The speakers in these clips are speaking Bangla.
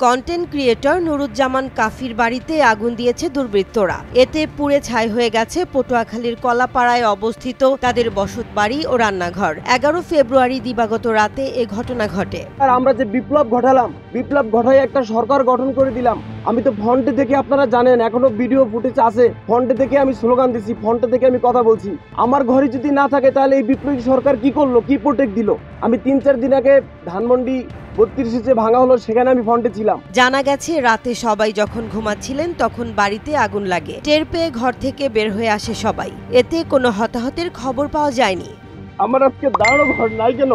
কন্টেন্ট ক্রিয়েটর নুরুজ্জামান কাফির বাড়িতে আগুন দিয়েছে দুর্বৃত্তরা। এতে পুড়ে ছাই হয়ে গেছে পটুয়াখালীর কলাপাড়ায় অবস্থিত তাদের বসতবাড়ি ও রান্নাঘর। 11 ফেব্রুয়ারি দিবাগত রাতে এ ঘটনা ঘটে। আর আমরা যে বিপ্লব ঘটালাম, বিপ্লব ঘটাই একটা সরকার গঠন করে দিলাম। আমি তো ফ্রন্টে থেকে, আপনারা জানেন এখনো ভিডিও ফুটেজ আছে, ফ্রন্টে থেকে আমি স্লোগান দিছি, ফ্রন্টে থেকে আমি কথা বলছি। আমার ঘরে যদি না থাকে তাহলে এই বিপ্লবী সরকার কি করলো, কি প্রোটেক্ট দিল? আমি 3-4 দিন আগে ধানমন্ডি 32 ভাঙা হলো, সেখানে আমি ফ্রন্টে ছিলাম। জানা গেছে রাতে সবাই যখন ঘুমাচ্ছিলেন তখন বাড়িতে আগুন লাগে। টের পেয়ে ঘর থেকে বের হয়ে আসে সবাই। এতে কোনো হতাহতের খবর পাওয়া যায়নি। আমার আজকে দাঁড়ানো ঘর নাই কেন?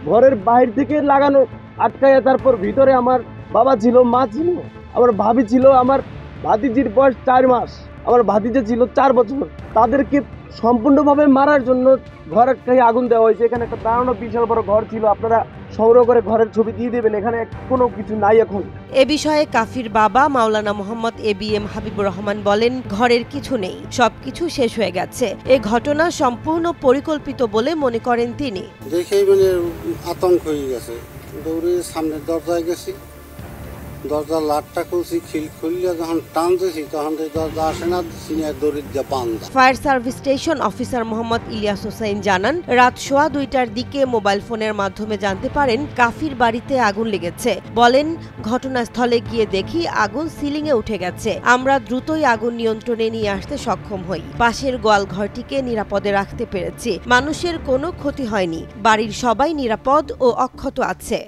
ঘরের বাইরে থেকে লাগানো আটকায়, তারপর ভিতরে আমার বাবা ছিল, মা ছিল, আমার ভাবি ছিল, আমার ভাতিজির বয়স 4 মাস, আমার ভাতিজা ছিল 4 বছর। তাদেরকে সম্পূর্ণভাবে মারার জন্য ঘরের গায়ে আগুন দেওয়া হয়েছে। এখানে একটা দাঁড়ানো বিশাল বড় ঘর ছিল, আপনারা সংগ্রহ করে ঘরের ছবি দিয়ে দেবেন। এখানে কোনো কিছু নাই এখন। এ বিষয়ে কাফির বাবা মাওলানা মোহাম্মদ ABM হাবিবুর রহমান বলেন, ঘরের কিছু নেই, সবকিছু শেষ হয়ে গেছে। এ ঘটনা সম্পূর্ণ পরিকল্পিত বলে মনে করেন তিনি। দেখেই আতঙ্ক হয়ে গেছে, দৌড়ে সামনের দরজায় গেছি, দরজার লাটটা খুলছি, খিল খুললে যখন টানতেছি তখন দরজা আসে না, সিনিয়র দড়ির দিয়ে বান্ধা। Fire service station officer Mohammad Ilias Hossain জানান, রাত 2:15টার দিকে মোবাইল ফোনের মাধ্যমে জানতে পারেন কাফির বাড়িতে আগুন লেগেছে। বলেন, ঘটনাস্থলে গিয়ে দেখি আগুন সিলিংয়ে উঠে গেছে। আমরা দ্রুতই আগুন নিয়ন্ত্রণে নিয়ে আসতে সক্ষম হই। পাশের গোয়াল ঘরটিকে নিরাপদে রাখতে পেরেছি। মানুষের কোনো ক্ষতি হয়নি। বাড়ির সবাই নিরাপদ ও অক্ষত আছে।